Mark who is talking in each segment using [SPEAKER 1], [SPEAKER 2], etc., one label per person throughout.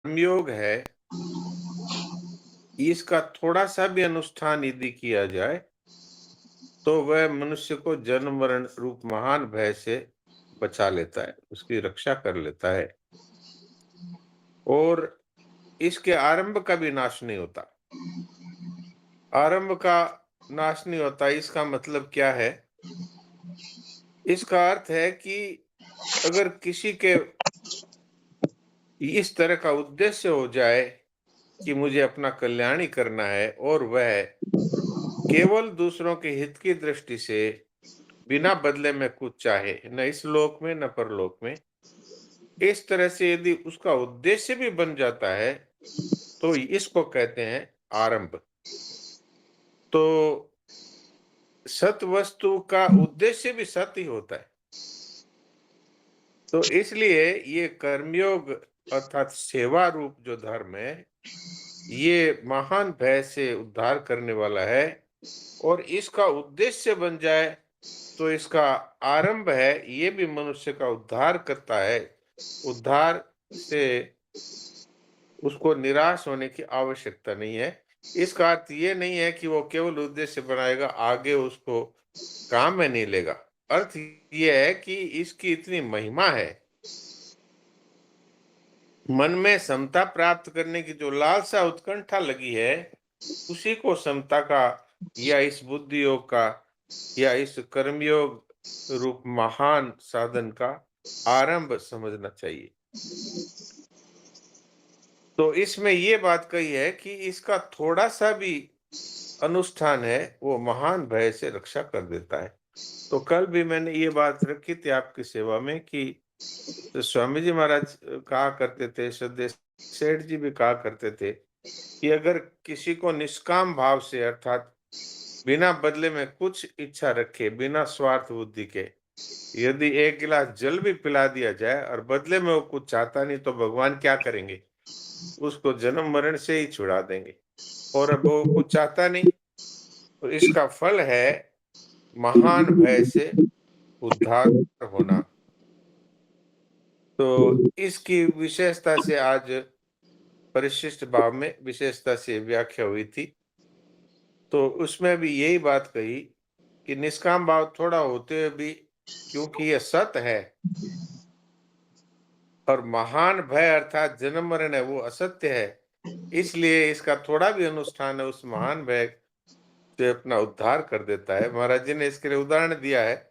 [SPEAKER 1] कर्मयोग है, इसका थोड़ा सा भी अनुष्ठान यदि किया जाए तो वह मनुष्य को जन्म मरण रूप महान भय से बचा लेता है, उसकी रक्षा कर लेता है और इसके आरंभ का भी नाश नहीं होता। आरंभ का नाश नहीं होता, इसका मतलब क्या है? इसका अर्थ है कि अगर किसी के इस तरह का उद्देश्य हो जाए कि मुझे अपना कल्याण ही करना है और वह केवल दूसरों के हित की दृष्टि से बिना बदले में कुछ चाहे, न इस लोक में न परलोक में, इस तरह से यदि उसका उद्देश्य भी बन जाता है तो इसको कहते हैं आरंभ। तो सत वस्तु का उद्देश्य भी सत ही होता है। तो इसलिए ये कर्मयोग अर्थात सेवा रूप जो धर्म है, ये महान भय से उद्धार करने वाला है और इसका उद्देश्य बन जाए तो इसका आरंभ है, ये भी मनुष्य का उद्धार करता है। उद्धार से उसको निराश होने की आवश्यकता नहीं है। इसका अर्थ ये नहीं है कि वो केवल उद्देश्य बनाएगा, आगे उसको काम में नहीं लेगा। अर्थ ये है कि इसकी इतनी महिमा है, मन में समता प्राप्त करने की जो लालसा उत्कंठा लगी है, उसी को समता का या इस बुद्धि योग का या इस कर्मयोग रूप महान साधन का आरंभ समझना चाहिए। तो इसमें ये बात कही है कि इसका थोड़ा सा भी अनुष्ठान है वो महान भय से रक्षा कर देता है। तो कल भी मैंने ये बात रखी थी आपकी सेवा में कि स्वामी जी महाराज कहा करते थे, श्रद्धेय सेठ जी भी कहा करते थे कि अगर किसी को निष्काम भाव से अर्थात बिना बदले में कुछ इच्छा रखे, बिना स्वार्थ बुद्धि के यदि एक गिलास जल भी पिला दिया जाए और बदले में वो कुछ चाहता नहीं, तो भगवान क्या करेंगे? उसको जन्म मरण से ही छुड़ा देंगे। और अब वो कुछ चाहता नहीं, तो इसका फल है महान भय से उद्धार होना। तो इसकी विशेषता से आज परिशिष्ट भाव में विशेषता से व्याख्या हुई थी। तो उसमें भी यही बात कही कि निष्काम भाव थोड़ा होते हुए भी, क्योंकि ये सत है और महान भय अर्थात जन्म मरण है वो असत्य है, इसलिए इसका थोड़ा भी अनुष्ठान है उस महान भय से अपना उद्धार कर देता है। महाराज जी ने इसके लिए उदाहरण दिया है,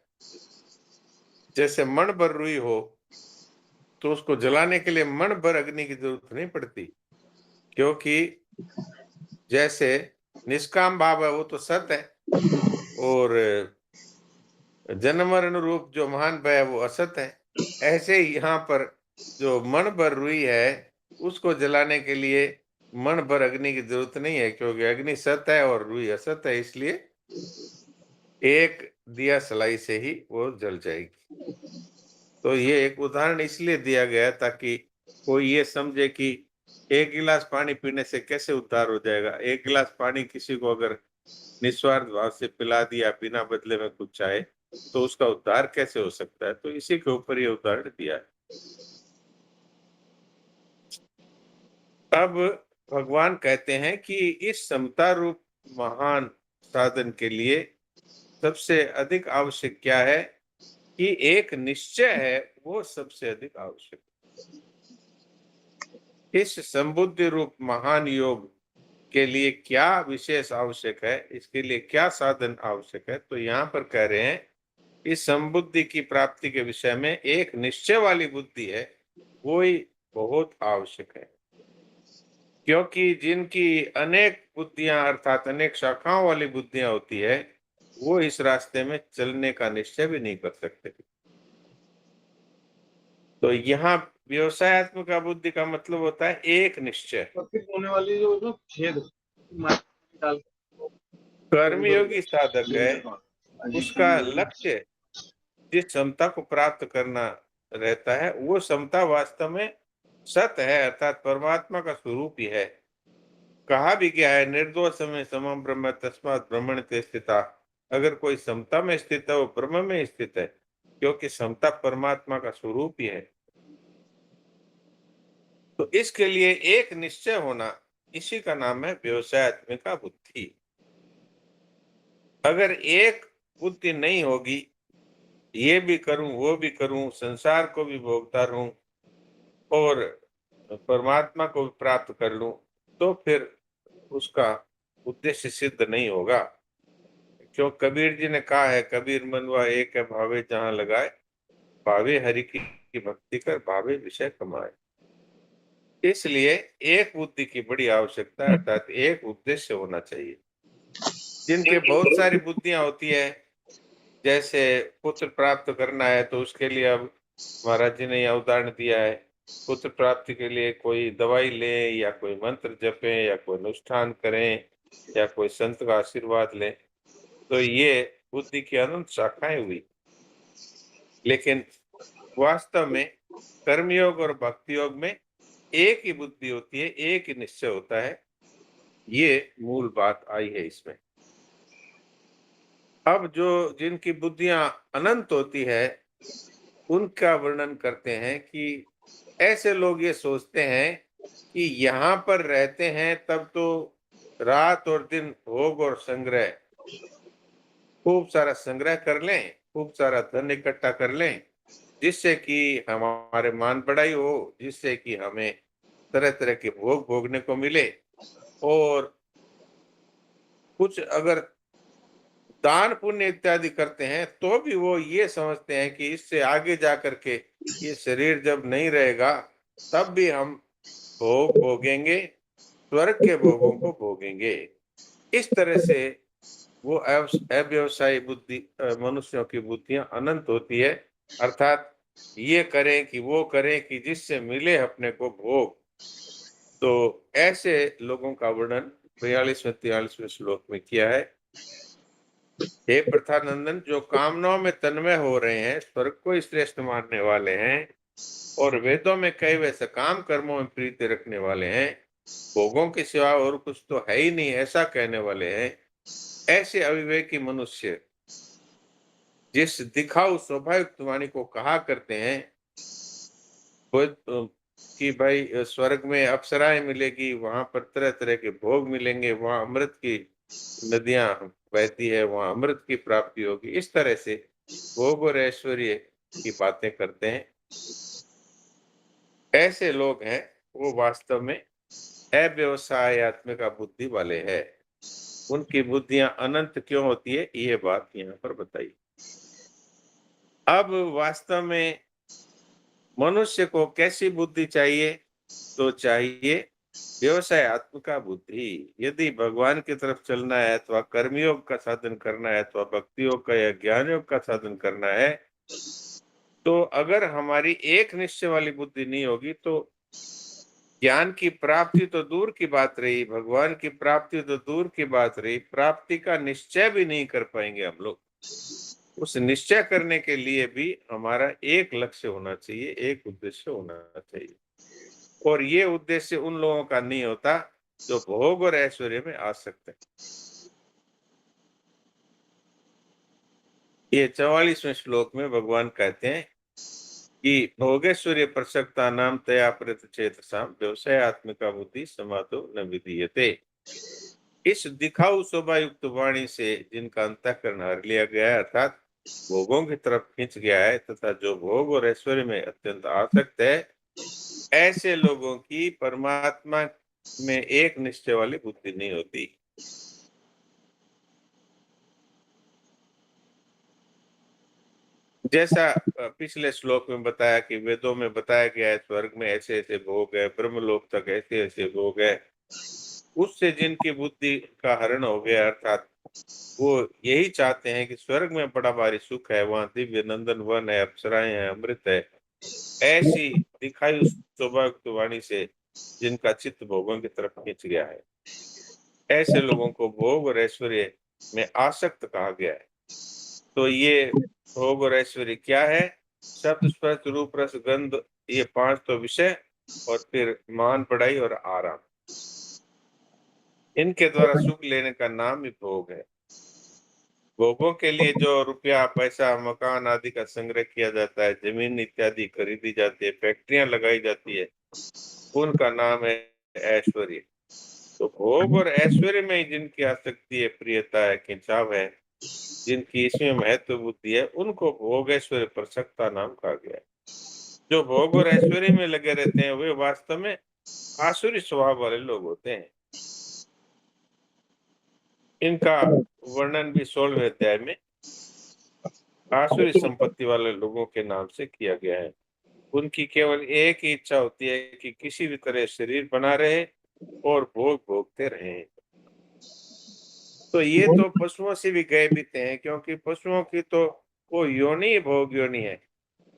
[SPEAKER 1] जैसे मण भर रुई हो तो उसको जलाने के लिए मण भर अग्नि की जरूरत नहीं पड़ती, क्योंकि जैसे निष्काम भाव है वो तो सत है और जन्म मरण रूप जो महान भय है वो असत है। ऐसे ही यहाँ पर जो मन भर रुई है उसको जलाने के लिए मन भर अग्नि की जरूरत नहीं है, क्योंकि अग्नि सत है और रुई असत है, इसलिए एक दिया सलाई से ही वो जल जाएगी। तो ये एक उदाहरण इसलिए दिया गया ताकि कोई ये समझे कि एक गिलास पानी पीने से कैसे उद्धार हो जाएगा। एक गिलास पानी किसी को अगर निस्वार्थ भाव से पिला दिया बिना बदले में कुछ चाहे, तो उसका उद्धार कैसे हो सकता है? तो इसी के ऊपर ये उदाहरण दिया है। अब भगवान कहते हैं कि इस समता रूप महान साधन के लिए सबसे अधिक आवश्यक क्या है? कि एक निश्चय है वो सबसे अधिक आवश्यक। इस संबुद्धि रूप महान योग के लिए क्या विशेष आवश्यक है, इसके लिए क्या साधन आवश्यक है? तो यहाँ पर कह रहे हैं इस संबुद्धि की प्राप्ति के विषय में एक निश्चय वाली बुद्धि है, वो ही बहुत आवश्यक है। क्योंकि जिनकी अनेक बुद्धियां अर्थात अनेक शाखाओं वाली बुद्धियां होती है, वो इस रास्ते में चलने का निश्चय भी नहीं कर सकते। तो यहाँ व्यवसायत्मक बुद्धि का मतलब होता है एक निश्चय।
[SPEAKER 2] होने वाली जो छेद
[SPEAKER 1] कर्मयोगी साधक है, उसका लक्ष्य जिस क्षमता को प्राप्त करना रहता है, वो क्षमता वास्तव में सत है अर्थात परमात्मा का स्वरूप ही है। कहा भी गया है, निर्दोष में समम ब्रह्म तस्मात् ब्रह्मण्य स्थिता। अगर कोई समता में स्थित है वो ब्रह्म में स्थित है, क्योंकि समता परमात्मा का स्वरूप ही है। तो इसके लिए एक निश्चय होना, इसी का नाम है व्यवसायत्मिका बुद्धि। अगर एक बुद्धि नहीं होगी, ये भी करूं वो भी करूं, संसार को भी भोगता रहूं और परमात्मा को भी प्राप्त कर लूं, तो फिर उसका उद्देश्य सिद्ध नहीं होगा। क्यों कबीर जी ने कहा है, कबीर मनवा एक है भावे जहां लगाए, भावे हरि की भक्ति कर, भावे विषय कमाए। इसलिए एक बुद्धि की बड़ी आवश्यकता है, अर्थात एक उद्देश्य होना चाहिए। जिनके बहुत सारी बुद्धियां होती है, जैसे पुत्र प्राप्त करना है तो उसके लिए अब महाराज जी ने यह उदाहरण दिया है, पुत्र प्राप्ति के लिए कोई दवाई लें या कोई मंत्र जपें या कोई अनुष्ठान करें या कोई संत का आशीर्वाद लें, तो ये बुद्धि की अनंत शाखाएं हुई। लेकिन वास्तव में कर्मयोग और भक्ति योग में एक ही बुद्धि होती है, एक ही निश्चय होता है। ये मूल बात आई है इसमें। अब जो जिनकी बुद्धियां अनंत होती है, उनका वर्णन करते हैं कि ऐसे लोग ये सोचते हैं कि यहाँ पर रहते हैं तब तो रात और दिन भोग और संग्रह, खूब सारा संग्रह कर लें, खूब सारा धन इकट्ठा कर लें, जिससे कि हमारे मान बढ़ाई हो, जिससे कि हमें तरह तरह के भोग भोगने को मिले। और कुछ अगर दान पुण्य इत्यादि करते हैं तो भी वो ये समझते हैं कि इससे आगे जा करके ये शरीर जब नहीं रहेगा, तब भी हम भोग भोगेंगे, स्वर्ग के भोगों को भोगेंगे। इस तरह से वो अव्यवसायी बुद्धि, मनुष्यों की बुद्धियां अनंत होती है, अर्थात ये करें कि वो करें कि जिससे मिले अपने को भोग। तो ऐसे लोगों का वर्णन 42वें 43वें श्लोक में किया है। हे प्रथानंदन, जो कामनाओं में तन्मय हो रहे हैं, स्वर्ग को ही श्रेष्ठ मानने वाले हैं और वेदों में कई हुए सकाम कर्मों में प्रीति रखने वाले हैं, भोगों के सिवा और कुछ तो है ही नहीं ऐसा कहने वाले हैं, ऐसे अविवेकी मनुष्य जिस दिखाऊ स्वाभाविक वाणी को कहा करते हैं, वो कि भाई स्वर्ग में अप्सराएं मिलेगी, वहां पर तरह तरह के भोग मिलेंगे, वहां अमृत की नदियां बहती है, वहां अमृत की प्राप्ति होगी, इस तरह से भोग और ऐश्वर्य की बातें करते हैं। ऐसे लोग हैं, वो वास्तव में अव्यवसायत्मिका बुद्धि वाले हैं। उनकी बुद्धियां अनंत क्यों होती है, ये बात यहाँ पर बताई। अब वास्तव में मनुष्य को कैसी बुद्धि चाहिए, तो चाहिए व्यवसायत्मिका बुद्धि। यदि भगवान की तरफ चलना है अथवा कर्मयोग का साधन करना है अथवा भक्ति योग का या ज्ञान योग का साधन करना है, तो अगर हमारी एक निश्चय वाली बुद्धि नहीं होगी तो ज्ञान की प्राप्ति तो दूर की बात रही, भगवान की प्राप्ति तो दूर की बात रही, प्राप्ति का निश्चय भी नहीं कर पाएंगे हम लोग। उस निश्चय करने के लिए भी हमारा एक लक्ष्य होना चाहिए, एक उद्देश्य होना चाहिए। और ये उद्देश्य उन लोगों का नहीं होता जो भोग और ऐश्वर्य में आ सकते हैं। ये 44वें श्लोक में भगवान कहते हैं कि भोगेश्वर्य प्रसक्ता नाम तया प्रतिचेतसाम व्यवसायत्मिका बुद्धि समातो न विधीयते। इस दिखाऊ शोभा युक्त वाणी से जिनका अंतःकरण हर लिया गया है, अर्थात भोगों की तरफ खींच गया है, तथा जो भोग और ऐश्वर्य में अत्यंत आसक्त है, ऐसे लोगों की परमात्मा में एक निश्चय वाली बुद्धि नहीं होती। जैसा पिछले श्लोक में बताया कि वेदों में बताया गया है, स्वर्ग में ऐसे ऐसे भोग है, ब्रह्मलोक तक ऐसे ऐसे भोग है, उससे जिनकी बुद्धि का हरण हो गया, अर्थात वो यही चाहते हैं कि स्वर्ग में बड़ा भारी सुख है, वहां दिव्य नंदन वन है, अप्सराएं हैं, अमृत है, ऐसी दिखाई सौभाग्य वाणी से जिनका चित्त भोगों की तरफ खींच गया है, ऐसे लोगों को भोग और ऐश्वर्य में आसक्त कहा गया है। तो ये भोग और ऐश्वर्य क्या है? शब्द स्पर्श रूप रस गंध, ये 5 तो विषय, और फिर मान बढ़ाई और आराम। इनके द्वारा सुख लेने का नाम ही भोग है। भोगों के लिए जो रुपया पैसा मकान आदि का संग्रह किया जाता है, जमीन इत्यादि खरीदी जाती है, फैक्ट्रियां लगाई जाती है, उनका नाम है ऐश्वर्य। तो भोग और ऐश्वर्य में ही जिनकी आसक्ति है, प्रियता है, खिंचाव है, जिनकी इसमें महत्व बुद्धि है, उनको भोग ऐश्वर्य प्रसक्ता नाम कहा गया है। जो भोग और ऐश्वर्य में लगे रहते हैं वे वास्तव में आसुरी स्वभाव वाले लोग होते हैं। इनका वर्णन भी 16वें अध्याय में आसुरी संपत्ति वाले लोगों के नाम से किया गया है। उनकी केवल एक ही इच्छा होती है कि किसी भी तरह शरीर बना रहे और भोग भोगते रहें। तो ये तो पशुओं से भी गए बीते हैं, क्योंकि पशुओं की तो वो योनि ही भोग योनि है,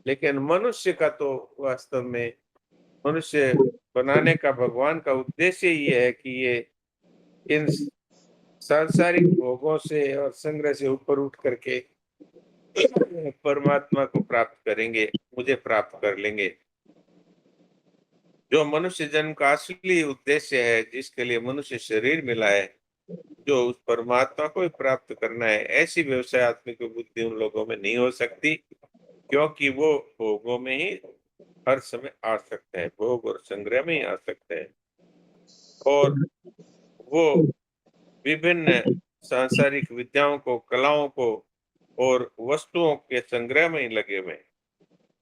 [SPEAKER 1] लेकिन मनुष्य का तो वास्तव में मनुष्य बनाने का भगवान का उद्देश्य ये है कि ये इन सांसारिक भोगों से और संग्रह से ऊपर उठ करके परमात्मा को प्राप्त करेंगे, मुझे प्राप्त कर लेंगे। जो मनुष्य जन्म का असली उद्देश्य है, जिसके लिए मनुष्य शरीर मिला है, जो उस परमात्मा को ही प्राप्त करना है, ऐसी व्यवसाय आत्मिक बुद्धि उन लोगों में नहीं हो सकती, क्योंकि वो भोगों में ही हर समय आ सकते हैं, भोग और संग्रह में ही आ सकते हैं। और वो विभिन्न सांसारिक विद्याओं को, कलाओं को और वस्तुओं के संग्रह में ही लगे हुए हैं।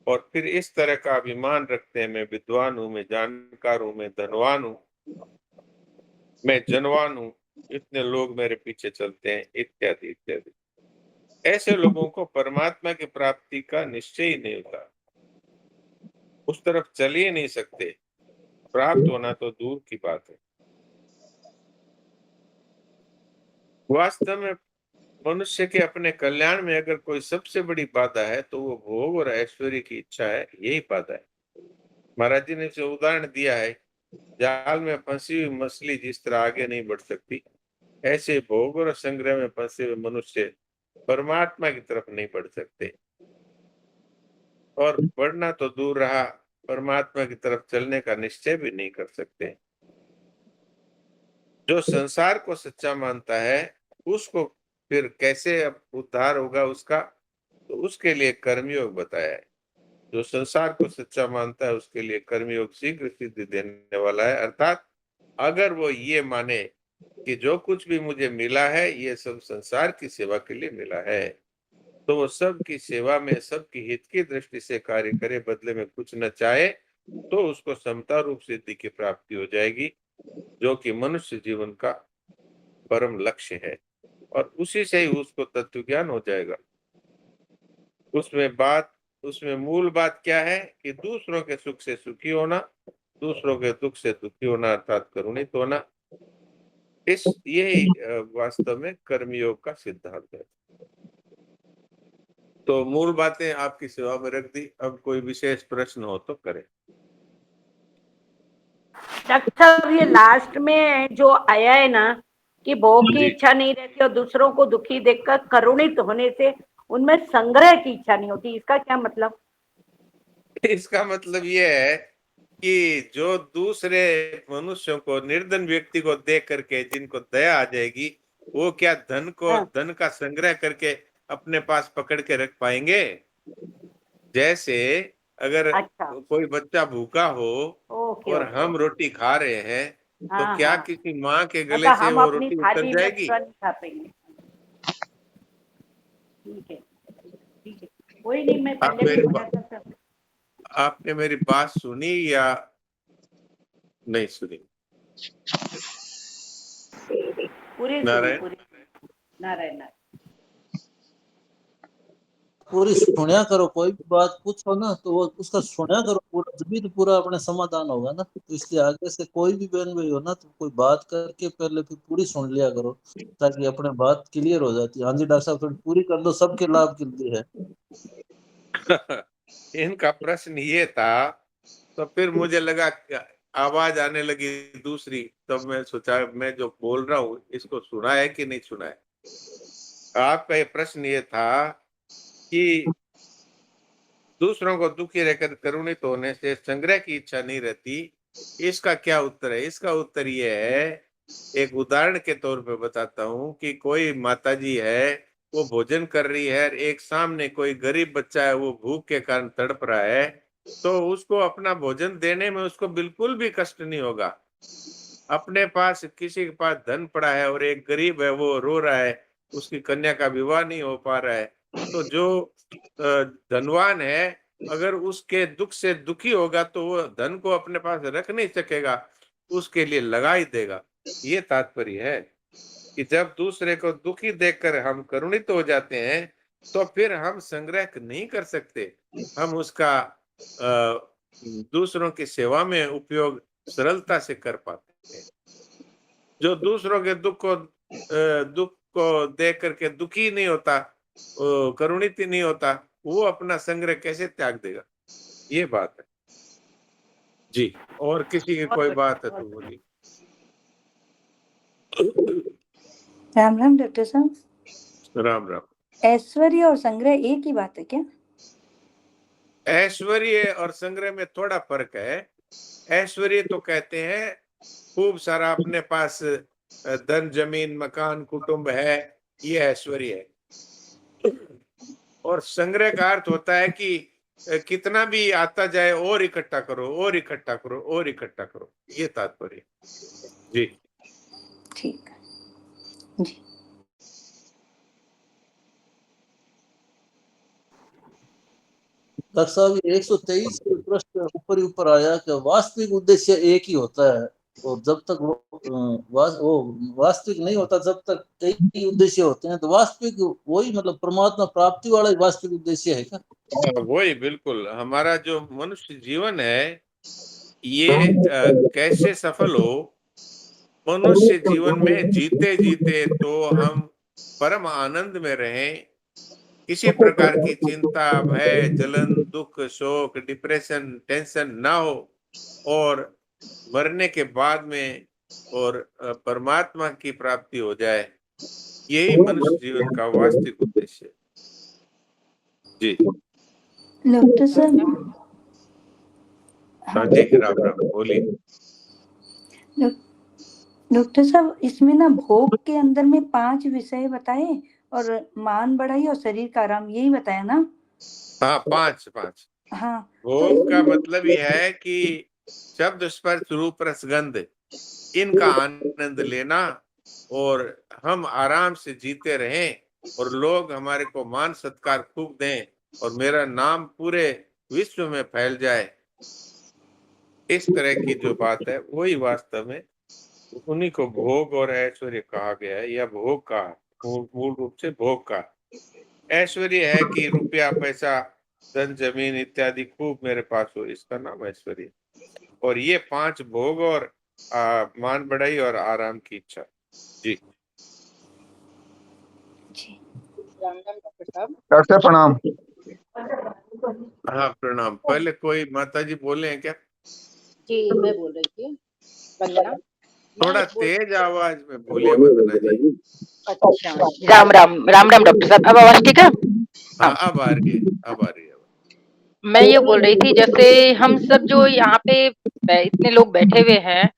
[SPEAKER 1] और फिर इस तरह का अभिमान रखते हैं, मैं विद्वान हूँ, मैं जानकार हूँ, मैं धनवान हूँ, मैं जनवान हूँ, इतने लोग मेरे पीछे चलते हैं, इत्यादि इत्यादि। ऐसे लोगों को परमात्मा की प्राप्ति का निश्चय ही नहीं होता, उस तरफ चल ही नहीं सकते, प्राप्त होना तो दूर की बात है। वास्तव में मनुष्य के अपने कल्याण में अगर कोई सबसे बड़ी बाधा है तो वो भोग और ऐश्वर्य की इच्छा है, यही बाधा है। महाराज जी ने जो उदाहरण दिया है, जाल में फंसी हुई मछली जिस तरह आगे नहीं बढ़ सकती, ऐसे भोग और संग्रह में फंसे हुए मनुष्य परमात्मा की तरफ नहीं बढ़ सकते, और बढ़ना तो दूर रहा, परमात्मा की तरफ चलने का निश्चय भी नहीं कर सकते। जो संसार को सच्चा मानता है, उसको फिर कैसे अब उद्धार होगा उसका, तो उसके लिए कर्मयोग बताया है। जो संसार को सच्चा मानता है उसके लिए कर्मयोग शीघ्र सिद्धि देने वाला है। अर्थात अगर वो ये माने कि जो कुछ भी मुझे मिला है ये सब संसार की सेवा के लिए मिला है, तो वो सबकी सेवा में सबकी हित की दृष्टि से कार्य करे, बदले में कुछ न चाहे, तो उसको समता रूप सिद्धि की प्राप्ति हो जाएगी, जो कि मनुष्य जीवन का परम लक्ष्य है। और उसी से ही उसको तत्व ज्ञान हो जाएगा। उसमें मूल बात क्या है कि दूसरों के सुख से सुखी होना, दूसरों के दुख से दुखी होना, अर्थात करुणित होना। यही वास्तव में कर्मयोग का सिद्धांत है। तो मूल बातें आपकी सेवा में रख दी, अब कोई विशेष प्रश्न हो तो करें।
[SPEAKER 3] डॉक्टर साहब, ये लास्ट में जो आया है ना कि भोग की
[SPEAKER 1] जी,
[SPEAKER 3] इच्छा नहीं रहती और दूसरों को दुखी देखकर करुणित होने से उनमें संग्रह की इच्छा नहीं होती, इसका क्या मतलब?
[SPEAKER 1] इसका मतलब ये है कि जो दूसरे मनुष्यों को, निर्धन व्यक्ति को देख करके जिनको दया आ जाएगी, वो क्या
[SPEAKER 3] हाँ,
[SPEAKER 1] धन का संग्रह करके अपने पास पकड़ के रख पाएंगे? जैसे अगर
[SPEAKER 3] अच्छा,
[SPEAKER 1] कोई बच्चा भूखा हो
[SPEAKER 3] ओके
[SPEAKER 1] और
[SPEAKER 3] ओके
[SPEAKER 1] हम
[SPEAKER 3] ओके।
[SPEAKER 1] रोटी खा रहे हैं, तो
[SPEAKER 3] हाँ
[SPEAKER 1] क्या
[SPEAKER 3] हाँ,
[SPEAKER 1] किसी माँ के गले
[SPEAKER 3] मतलब
[SPEAKER 1] से
[SPEAKER 3] हम
[SPEAKER 1] वो
[SPEAKER 3] अपनी
[SPEAKER 1] रोटी उतर
[SPEAKER 3] थाली में
[SPEAKER 1] जाएगी?
[SPEAKER 3] पूरा नहीं खा पाएंगे। ठीक है, ठीक है, कोई नहीं, मैं
[SPEAKER 1] आप
[SPEAKER 3] पहले भी
[SPEAKER 1] मेरी
[SPEAKER 3] पढ़ा
[SPEAKER 1] बा,
[SPEAKER 3] था सब।
[SPEAKER 1] आपने मेरी बात सुनी या नहीं सुनी?
[SPEAKER 3] पूरी सुनी,
[SPEAKER 1] नारायण,
[SPEAKER 3] पूरी। नारायण नारायण।
[SPEAKER 4] पूरी सुनया करो, कोई भी बात पूछो ना तो वो उसका सुनया करो पूरा, तभी तो पूरा अपने समाधान होगा ना। तो इसलिए आगे से कोई भी बहन भाई हो ना तो कोई बात करके पहले फिर पूरी सुन लिया करो, ताकि अपने बात क्लियर हो जाती है। हाँ जी डॉक्टर साहब, थोड़ी पूरी कर दो, सबके लाभ के लिए है।
[SPEAKER 1] इनका प्रश्न ये था, तो फिर मुझे लगा कि आवाज आने लगी दूसरी, तब मैं सोचा मैं जो बोल रहा हूँ इसको सुना है कि नहीं सुना है। आपका ये प्रश्न ये था कि दूसरों को दुखी रहकर करुणित होने से संग्रह की इच्छा नहीं रहती, इसका क्या उत्तर है? इसका उत्तर ये है, एक उदाहरण के तौर पे बताता हूँ कि कोई माताजी है, वो भोजन कर रही है, एक सामने कोई गरीब बच्चा है, वो भूख के कारण तड़प रहा है, तो उसको अपना भोजन देने में उसको बिल्कुल भी कष्ट नहीं होगा। अपने पास किसी के पास धन पड़ा है और एक गरीब है, वो रो रहा है, उसकी कन्या का विवाह नहीं हो पा रहा है, तो जो धनवान है, अगर उसके दुख से दुखी होगा तो वो धन को अपने पास रख नहीं सकेगा, उसके लिए लगा ही देगा। ये तात्पर्य है कि जब दूसरे को दुखी देखकर हम करुणित हो जाते हैं, तो फिर हम संग्रह नहीं कर सकते। हम उसका दूसरों की सेवा में उपयोग सरलता से कर पाते हैं। जो दूसरों के दुख को देख करके दुखी नहीं होता, करुणित नहीं होता, वो अपना संग्रह कैसे त्याग देगा? ये बात है। जी, और किसी की
[SPEAKER 3] बहुत
[SPEAKER 1] कोई
[SPEAKER 3] बढ़िया,
[SPEAKER 1] बात है
[SPEAKER 3] बहुत
[SPEAKER 1] तो बोलिए।
[SPEAKER 5] राम राम डॉक्टर साहब।
[SPEAKER 1] राम राम।
[SPEAKER 5] ऐश्वर्य और संग्रह एक ही बात है क्या?
[SPEAKER 1] ऐश्वर्य और संग्रह में थोड़ा फर्क है। ऐश्वर्य तो कहते हैं खूब सारा अपने पास धन, जमीन, मकान, कुटुंब है, ये ऐश्वर्य है। और संग्रह का अर्थ होता है कि कितना भी आता जाए और इकट्ठा करो, और इकट्ठा करो, और इकट्ठा करो, ये तात्पर्य। जी।
[SPEAKER 5] ठीक है जी।
[SPEAKER 4] डॉक्टर साहब 123 प्रश्न ऊपर ही ऊपर आया कि वास्तविक उद्देश्य एक ही होता है, और जब तक वो वास्तविक नहीं होता जब तक कई उद्देश्य होते हैं, तो वास्तविक वही मतलब परमात्मा प्राप्ति वाला ही वास्तविक उद्देश्य है क्या?
[SPEAKER 1] वही बिल्कुल हमारा जो मनुष्य जीवन है, ये कैसे सफल हो। मनुष्य जीवन में जीते जीते तो हम परम आनंद में रहें, किसी प्रकार की चिंता, भय, जलन, दुख, शोक, डिप्रेशन, टेंशन ना हो, और मरने के बाद में और परमात्मा की प्राप्ति हो जाए, यही मनुष्य जीवन का वास्तविक उद्देश्य है। जी।
[SPEAKER 5] डॉक्टर साहब।
[SPEAKER 1] हाँ जी, राम राम, बोलिए।
[SPEAKER 5] डॉक्टर साहब, इसमें ना भोग के अंदर में 5 विषय बताए, और मान बढ़ाई और शरीर का आराम, यही बताया ना?
[SPEAKER 1] हाँ, 5
[SPEAKER 5] हाँ, तो
[SPEAKER 1] भोग का
[SPEAKER 5] इसमें
[SPEAKER 1] मतलब यह है कि शब्द, स्पर्श, रूप, रस, गंध, इनका आनंद लेना, और हम आराम से जीते रहें, और लोग हमारे को मान सत्कार खूब दें, और मेरा नाम पूरे विश्व में फैल जाए। इस तरह की जो बात है, वही वास्तव में उन्हीं को भोग और ऐश्वर्य कहा गया है, या भोग का मूल रूप से भोग का ऐश्वर्य है कि रुपया, पैसा, धन, जमीन इत्यादि खूब मेरे पास हो, इसका नाम ऐश्वर्य। और ये 5 भोग और मान बढ़ाई और आराम की इच्छा। जी।
[SPEAKER 5] जी।
[SPEAKER 2] डॉक्टर प्रणाम।
[SPEAKER 1] हाँ, प्रणाम। पहले कोई माता जी बोले हैं क्या?
[SPEAKER 6] जी, मैं बोल रही थी वंदना।
[SPEAKER 1] थोड़ा तेज आवाज में बोलिए वंदना जी।
[SPEAKER 6] अच्छा, राम राम, राम राम डॉक्टर साहब, अब आवाज ठीक है?
[SPEAKER 1] हाँ, अब आ रही है, अब आ रही है।
[SPEAKER 6] मैं ये बोल रही थी, जैसे हम सब जो यहाँ पे इतने लोग बैठे हुए हैं,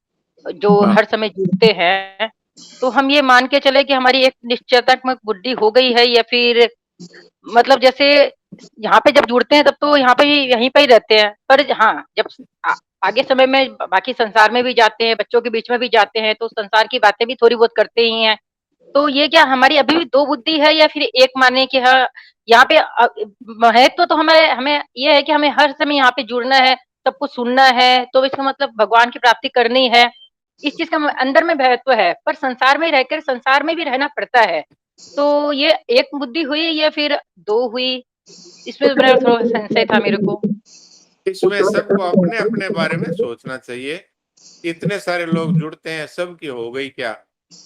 [SPEAKER 6] जो
[SPEAKER 1] हाँ,
[SPEAKER 6] हर समय जुड़ते हैं, तो हम ये मान के चले कि हमारी एक निश्चयात्मक बुद्धि हो गई है, या फिर मतलब जैसे यहाँ पे जब जुड़ते हैं तब तो यहाँ पे यहीं पे ही रहते हैं, पर हाँ, जब आगे समय में बाकी संसार में भी जाते हैं, बच्चों के बीच में भी जाते हैं, तो संसार की बातें भी थोड़ी बहुत करते ही हैं। तो ये क्या हमारी अभी भी 2 बुद्धि है, या फिर एक माने कि हाँ, यहाँ पे महत्व तो हमें हमें ये है कि हमें हर समय यहाँ पे जुड़ना है, सब कुछ सुनना है, तो इसका मतलब भगवान की प्राप्ति करनी है। इस चीज़ का अंदर में महत्व है, पर संसार में रहकर संसार में भी रहना पड़ता है। तो ये एक बुद्धि हुई या फिर 2 हुई? इसमें मेरा थोड़ा संशय था मेरे को।
[SPEAKER 1] इसमें सबको अपने अपने बारे में सोचना चाहिए। इतने सारे लोग जुड़ते हैं, सबकी हो गई क्या,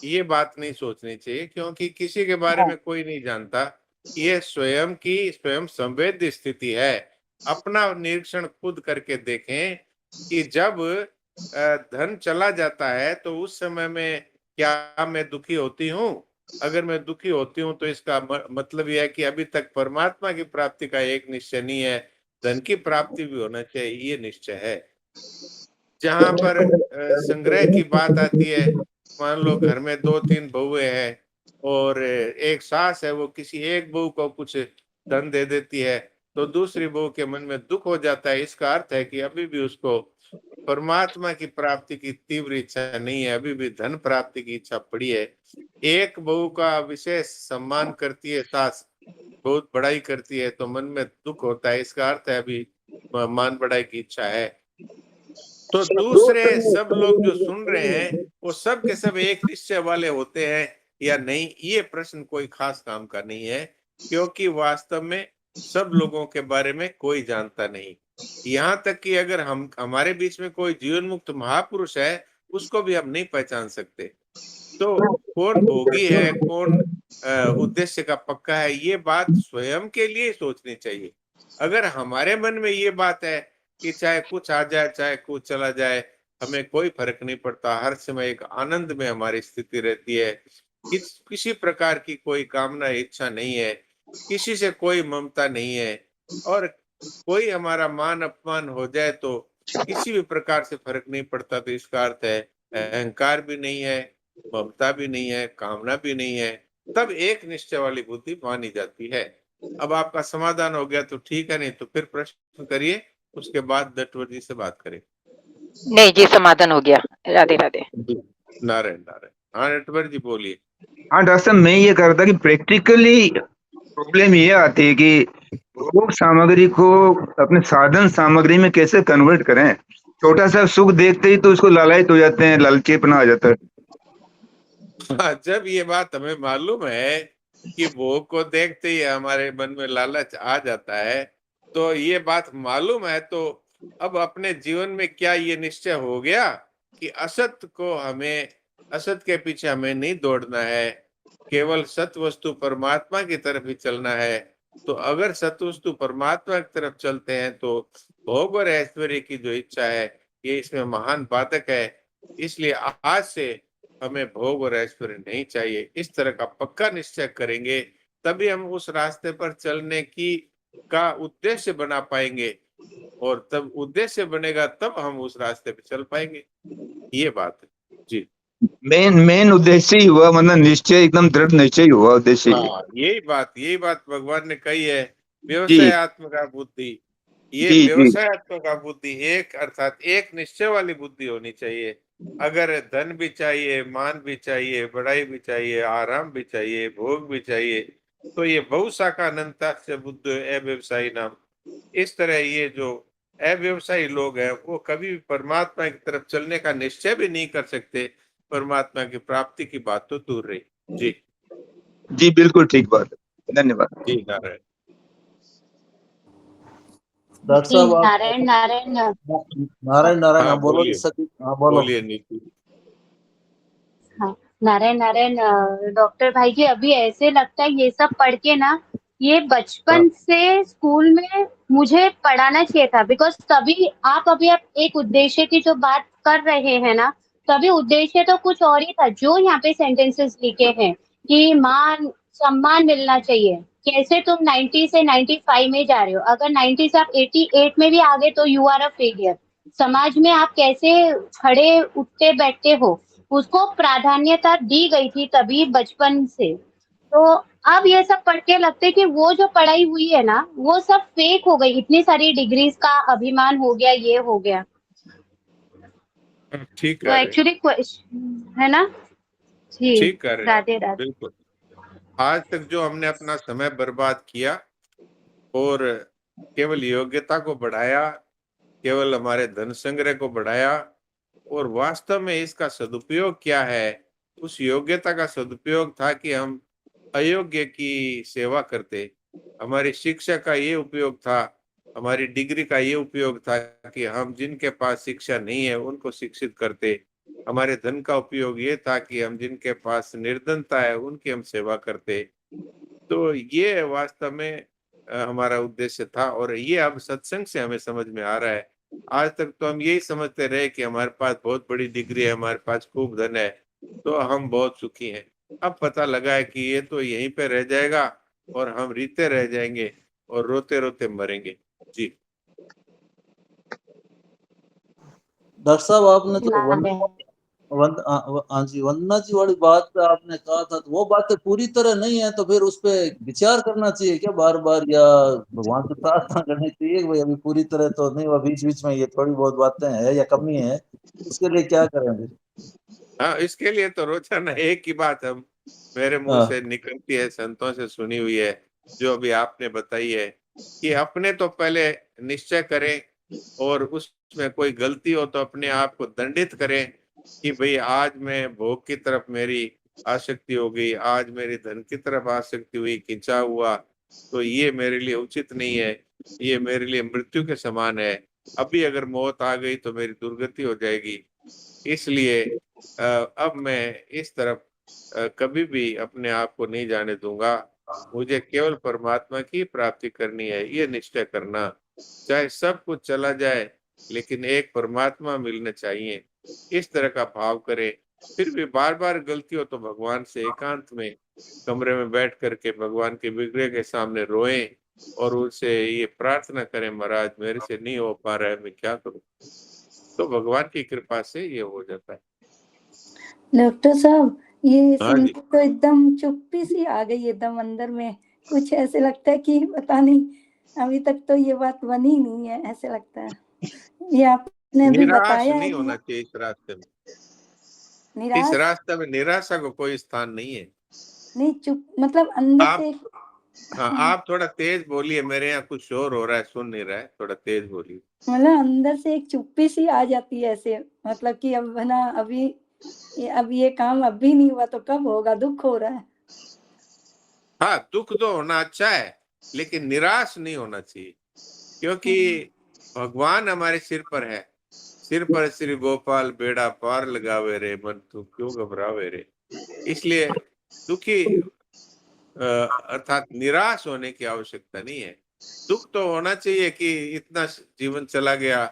[SPEAKER 1] ये बात नहीं सोचनी चाहिए, क्योंकि किसी के बारे में कोई नहीं जानता। ये स्वयं की स्वयं संवेद्य स्थिति है। अपना निरीक्षण खुद करके देखें कि जब धन चला जाता है तो उस समय में क्या मैं दुखी होती हूँ? अगर मैं दुखी होती हूँ तो इसका मतलब यह है कि अभी तक परमात्मा की प्राप्ति का एक निश्चय नहीं है, धन की प्राप्ति भी होना चाहिए, ये निश्चय है। जहाँ पर संग्रह की बात आती है, मान लो घर में 2-3 बहुएं हैं और एक सास है, वो किसी एक बहू को कुछ धन दे देती है, तो दूसरी बहू के मन में दुख हो जाता है। इसका अर्थ है कि अभी भी उसको परमात्मा की प्राप्ति की तीव्र इच्छा नहीं है, अभी भी धन प्राप्ति की इच्छा पड़ी है। एक बहू का विशेष सम्मान करती है सास, बहुत बड़ाई करती है, तो मन में दुख होता है। इसका अर्थ है अभी मान बढ़ाई की इच्छा है। तो दूसरे सब लोग जो सुन रहे हैं वो सब के सब एक निश्चय वाले होते हैं या नहीं, ये प्रश्न कोई खास काम का नहीं है, क्योंकि वास्तव में सब लोगों के बारे में कोई जानता नहीं। यहाँ तक कि अगर हम हमारे बीच में कोई जीवन मुक्त महापुरुष है, उसको भी हम नहीं पहचान सकते। तो कौन भोगी है, कौन उद्देश्य का पक्का है, ये बात स्वयं के लिए सोचनी चाहिए। अगर हमारे मन में ये बात है कि चाहे कुछ आ जाए, चाहे कुछ चला जाए, हमें कोई फर्क नहीं पड़ता, हर समय एक आनंद में हमारी स्थिति रहती है, किसी प्रकार की कोई कामना इच्छा नहीं है, किसी से कोई ममता नहीं है, और कोई हमारा मान अपमान हो जाए तो किसी भी प्रकार से फर्क नहीं पड़ता, तो इसका अर्थ है अहंकार भी नहीं है, ममता भी नहीं है, कामना भी नहीं है, तब एक निश्चय वाली बुद्धि मानी जाती है। अब आपका समाधान हो गया तो ठीक है, नहीं तो फिर प्रश्न करिए, उसके बाद नटवर जी से बात करें।
[SPEAKER 6] नहीं जी, समाधान हो गया। राधे राधे।
[SPEAKER 1] नारायण नारायण। हाँ नटवर जी बोलिए।
[SPEAKER 2] हाँ डॉक्टर साहब, मैं ये कह रहा था कि प्रैक्टिकली प्रॉब्लम ये आती है कि भोग सामग्री को अपने साधन सामग्री में कैसे कन्वर्ट करें। छोटा सा सुख देखते ही तो उसको लालच हो जाते हैं, लालचीपना आ जाता है।
[SPEAKER 1] जब ये बात हमें मालूम है कि भोग को देखते ही हमारे मन में लालच आ जाता है, तो ये बात मालूम है, तो अब अपने जीवन में क्या ये निश्चय हो गया कि असत के पीछे हमें नहीं दौड़ना है, केवल सत वस्तु परमात्मा की तरफ ही चलना है। तो अगर सत वस्तु परमात्मा की तरफ चलते हैं तो भोग और ऐश्वर्य की जो इच्छा है ये इसमें महान बाधक है। इसलिए आज से हमें भोग और ऐश्वर्य नहीं चाहिए, इस तरह का पक्का निश्चय करेंगे, तभी हम उस रास्ते पर चलने का उद्देश्य बना पाएंगे, और तब उद्देश्य बनेगा तब हम उस रास्ते पे चल पाएंगे। ये बात है जी।
[SPEAKER 2] मेन उद्देश्य ही हुआ, मतलब निश्चय, एकदम दृढ़ निश्चय ही हुआ उद्देश्य।
[SPEAKER 1] हाँ, यही बात भगवान ने कही है, व्यवसायत्मक बुद्धि। ये
[SPEAKER 2] जी जी
[SPEAKER 1] व्यवसायत्मक बुद्धि एक अर्थात एक निश्चय वाली बुद्धि होनी चाहिए। अगर धन भी चाहिए, मान भी चाहिए, बड़ाई भी चाहिए, आराम भी चाहिए, भोग भी चाहिए, तो ये बहुशाखा अनंता से बुद्ध अव्यवसायी नाम। इस तरह ये जो अव्यवसायी लोग हैं वो कभी भी परमात्मा की तरफ चलने का निश्चय भी नहीं कर सकते, परमात्मा की प्राप्ति की बात तो दूर रही। जी
[SPEAKER 2] जी, बिल्कुल ठीक बात है। धन्यवाद।
[SPEAKER 1] जी नारायण।
[SPEAKER 4] डॉक्टर
[SPEAKER 7] जी,
[SPEAKER 4] साहब आप
[SPEAKER 7] नारायण नारायण।
[SPEAKER 4] नारायण नारायण,
[SPEAKER 1] हाँ
[SPEAKER 4] हाँ बोलो
[SPEAKER 1] बोलिए,
[SPEAKER 4] जी सती, हाँ बोलो।
[SPEAKER 1] बोलिए नीति।
[SPEAKER 7] हाँ, नारायण नारायण। डॉक्टर भाई जी, अभी ऐसे लगता है ये सब पढ़ के ना, ये बचपन से स्कूल में मुझे पढ़ाना चाहिए था। बिकॉज तभी आप एक उद्देश्य की जो बात कर रहे हैं ना, तभी उद्देश्य तो कुछ और ही था। जो यहाँ पे सेंटेंसेस लिखे हैं कि मान सम्मान मिलना चाहिए, कैसे तुम 90 से 95 में जा रहे हो, अगर 90 से आप 88 में भी आ गए तो यू आर अ फेलियर। समाज में आप कैसे खड़े उठते बैठते हो, उसको प्राधान्यता दी गई थी तभी बचपन से। तो अब ये सब पढ़ के लगते कि वो जो पढ़ाई हुई है ना, वो सब फेक हो गई। इतनी सारी डिग्रीज का अभिमान हो गया, ये हो गया।
[SPEAKER 1] ठीक
[SPEAKER 7] तो
[SPEAKER 1] कर रहे,
[SPEAKER 7] एक्चुअली क्वेश्चन है ना जी।
[SPEAKER 1] ठीक कर रहे,
[SPEAKER 7] राधे राधे।
[SPEAKER 1] बिल्कुल। आज तक जो हमने अपना समय बर्बाद किया और केवल योग्यता को बढ़ाया, केवल हमारे धन संग्रह को बढ़ाया, और वास्तव में इसका सदुपयोग क्या है? उस योग्यता का सदुपयोग था कि हम अयोग्य की सेवा करते। हमारी शिक्षा का ये उपयोग था, हमारी डिग्री का ये उपयोग था कि हम जिनके पास शिक्षा नहीं है उनको शिक्षित करते। हमारे धन का उपयोग ये था कि हम जिनके पास निर्धनता है उनकी हम सेवा करते। तो ये वास्तव में हमारा उद्देश्य था, और ये अब सत्संग से हमें समझ में आ रहा है। आज तक तो हम यही समझते रहे कि हमारे पास बहुत बड़ी डिग्री है, हमारे पास खूब धन है, तो हम बहुत सुखी हैं। अब पता लगा है कि ये तो यहीं पे रह जाएगा और हम रीते रह जाएंगे और रोते रोते मरेंगे। जी
[SPEAKER 4] डॉक्टर साहब आपने तो हाँ जी, वंदना जी वाली बात आपने कहा था, तो वो बातें पूरी तरह नहीं है, तो फिर उस पे विचार करना चाहिए क्या बार बार, या भगवान से प्रार्थना करनी चाहिए कि भाई अभी पूरी तरह तो नहीं हुआ, बीच बीच में ये थोड़ी बहुत बातें हैं या कमी है, उसके लिए क्या करें फिर?
[SPEAKER 1] हाँ, इसके लिए तो रोजाना एक ही बात हम मेरे मुंह
[SPEAKER 4] हाँ
[SPEAKER 1] से निकलती है, संतों से सुनी हुई है, जो अभी आपने बताई है, कि अपने तो पहले निश्चय करें, और उसमें कोई गलती हो तो अपने आप को दंडित करें कि भाई आज मैं भोग की तरफ मेरी आसक्ति हो गई, आज मेरी धन की तरफ आसक्ति हुई, खिंचा हुआ, तो ये मेरे लिए उचित नहीं है, ये मेरे लिए मृत्यु के समान है, अभी अगर मौत आ गई तो मेरी दुर्गति हो जाएगी। इसलिए अब मैं इस तरफ कभी भी अपने आप को नहीं जाने दूंगा, मुझे केवल परमात्मा की प्राप्ति करनी है, ये निश्चय करना, चाहे सब कुछ चला जाए लेकिन एक परमात्मा मिलने चाहिए, इस तरह का भाव करें। फिर भी बार बार गलती हो तो भगवान से एकांत में कमरे में बैठ करके भगवान के विग्रह के सामने रोएं और उनसे ये प्रार्थना करें, महाराज मेरे से नहीं हो पा रहा है, मैं क्या करूं, तो भगवान की कृपा से ये हो जाता है।
[SPEAKER 5] डॉक्टर साहब, ये
[SPEAKER 1] हाँ
[SPEAKER 5] सुन
[SPEAKER 1] जी।
[SPEAKER 5] के तो एकदम चुप्पी सी आ गई एकदम अंदर में, कुछ ऐसे लगता है कि पता नहीं अभी तक तो ये बात बनी नहीं है, ऐसे लगता है। ये आपने अभी
[SPEAKER 1] निराश
[SPEAKER 5] बताया है
[SPEAKER 1] नहीं
[SPEAKER 5] कि
[SPEAKER 1] होना चाहिए इस रास्ते में। इस
[SPEAKER 5] निराश
[SPEAKER 1] रास्ते में निराशा को कोई स्थान नहीं है।
[SPEAKER 5] नहीं, चुप मतलब अंदर
[SPEAKER 1] आप
[SPEAKER 5] से एक
[SPEAKER 1] हाँ, आप थोड़ा तेज बोलिए, मेरे यहाँ कुछ शोर हो रहा है, सुन नहीं रहा है, थोड़ा तेज बोलिए।
[SPEAKER 5] मतलब अंदर से एक चुप्पी सी आ जाती है ऐसे, मतलब कि अब है ना, अब ये काम अभी नहीं हुआ तो कब होगा, दुख हो रहा है।
[SPEAKER 1] हाँ, दुख तो होना अच्छा है, लेकिन निराश नहीं होना चाहिए, क्योंकि भगवान हमारे सिर पर है। सिर पर श्री गोपाल बेड़ा पार लगावे रे, मन तू क्यों घबरावे रे। इसलिए दुखी अर्थात निराश होने की आवश्यकता नहीं है। दुख तो होना चाहिए कि इतना जीवन चला गया,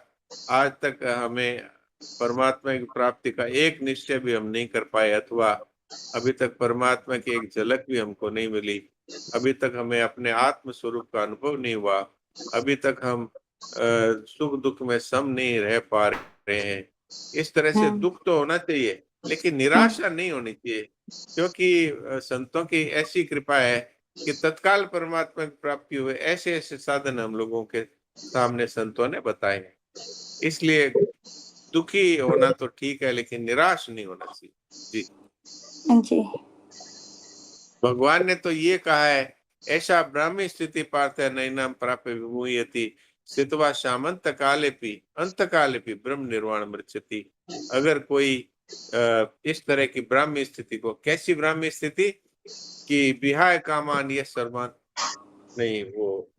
[SPEAKER 1] आज तक हमें परमात्मा की प्राप्ति का एक निश्चय भी हम नहीं कर पाए, अथवा अभी तक परमात्मा की एक झलक भी हमको नहीं मिली, अभी तक हमें अपने आत्म स्वरूप का अनुभव नहीं हुआ, अभी तक हम सुख दुख में सम नहीं रह पा रहे हैं। इस तरह से
[SPEAKER 5] हम्म,
[SPEAKER 1] दुख तो होना चाहिए, लेकिन
[SPEAKER 5] हम्म,
[SPEAKER 1] निराशा नहीं होनी चाहिए, क्योंकि संतों की ऐसी कृपा है कि तत्काल परमात्मा की प्राप्ति हुए ऐसे ऐसे साधन हम लोगों के सामने संतों ने बताए हैं। इसलिए दुखी होना तो ठीक है, लेकिन निराश नहीं होना चाहिए। जी।
[SPEAKER 5] जी,
[SPEAKER 1] भगवान ने तो ये कहा है, ऐसा ब्राह्मी स्थिति पार्थ नैनाम प्राप्य विमुह्यति स्थित्वा शामंत कालेपि अंत कालेपि ब्रह्म निर्वाण मृच्छति। अगर कोई इस तरह की ब्राह्मी स्थिति को, कैसी ब्राह्मी स्थिति कि विहाय कामान ये सर्वान, नहीं वो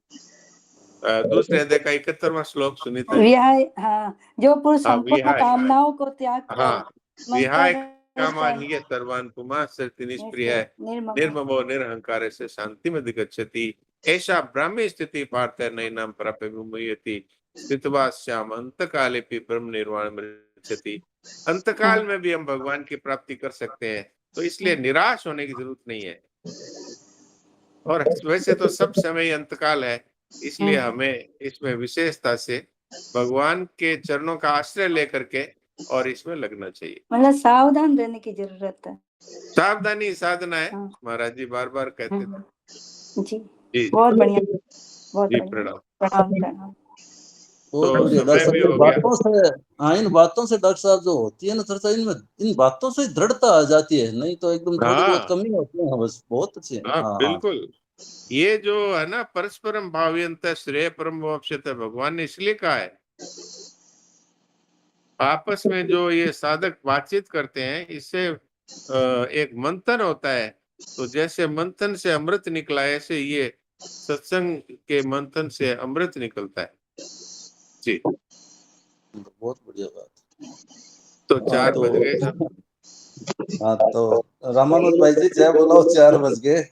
[SPEAKER 1] दूसरे अध्याय का 71वां श्लोक सुनिए।
[SPEAKER 5] विहाय, हाँ, जो पुरुष
[SPEAKER 1] हाँ,
[SPEAKER 5] संपूर्ण
[SPEAKER 1] विहाय,
[SPEAKER 5] कामनाओं को त्याग कर
[SPEAKER 1] हाँ,
[SPEAKER 5] मन
[SPEAKER 1] विहाय
[SPEAKER 5] पर
[SPEAKER 1] कामान
[SPEAKER 5] स्थिर
[SPEAKER 1] ये सर्वान पुमान् सृति निष्प्रिय
[SPEAKER 5] निर्मम
[SPEAKER 1] निर्ममो निरहंकार से शांति में दिगच्छति। ऐसा ब्राह्मी स्थिति पार्थ नैनाम प्राप्य विमुह्यति स्थित्वा स्याम अंत काले ब्रह्म निर्वाण मृच्छति। अंतकाल में भी हम भगवान की प्राप्ति कर सकते हैं, तो इसलिए निराश होने की जरूरत नहीं है। और वैसे तो सब समय अंतकाल है, इसलिए हमें इसमें विशेषता से भगवान के चरणों का आश्रय लेकर के और इसमें लगना चाहिए।
[SPEAKER 5] मतलब सावधान रहने की जरूरत है।
[SPEAKER 1] सावधानी साधना है,
[SPEAKER 5] हाँ,
[SPEAKER 1] महाराज जी बार बार कहते थे।
[SPEAKER 5] जी,
[SPEAKER 1] जी जी
[SPEAKER 5] बहुत बढ़िया, बहुत
[SPEAKER 1] जी,
[SPEAKER 5] बढ़िया,
[SPEAKER 1] प्रणाम।
[SPEAKER 5] प्रणाम प्रणाम।
[SPEAKER 4] बहुत
[SPEAKER 1] तो
[SPEAKER 4] बढ़िया डॉक्टर
[SPEAKER 1] समय
[SPEAKER 4] साहब,
[SPEAKER 1] भी
[SPEAKER 4] इन
[SPEAKER 1] हो गया।
[SPEAKER 4] बातों से, हाँ इन बातों से डॉक्टर साहब जो होती है ना चर्चा, इनमें इन बातों से दृढ़ता आ जाती है, नहीं तो एकदम थोड़ी बहुत
[SPEAKER 1] हाँ
[SPEAKER 4] कमी होती है, बस बहुत अच्छी है।
[SPEAKER 1] हाँ,
[SPEAKER 4] हाँ हाँ
[SPEAKER 1] बिल्कुल। ये जो है ना, परस्परम भावयन्त श्रेय परम वाप्स्यते, भगवान ने इसलिए कहा है। आपस में जो ये साधक बातचीत करते हैं, इससे एक मंथन होता है, तो जैसे मंथन से अमृत निकला, ऐसे ये सत्संग के मंथन से अमृत निकलता है। जी।
[SPEAKER 4] बहुत बढ़िया बात।
[SPEAKER 1] तो
[SPEAKER 4] हाँ
[SPEAKER 1] 4 बज गए
[SPEAKER 4] तो
[SPEAKER 1] साहब।
[SPEAKER 4] हाँ तो रामानुज भाई जी जय बोलो, 4 बज गए।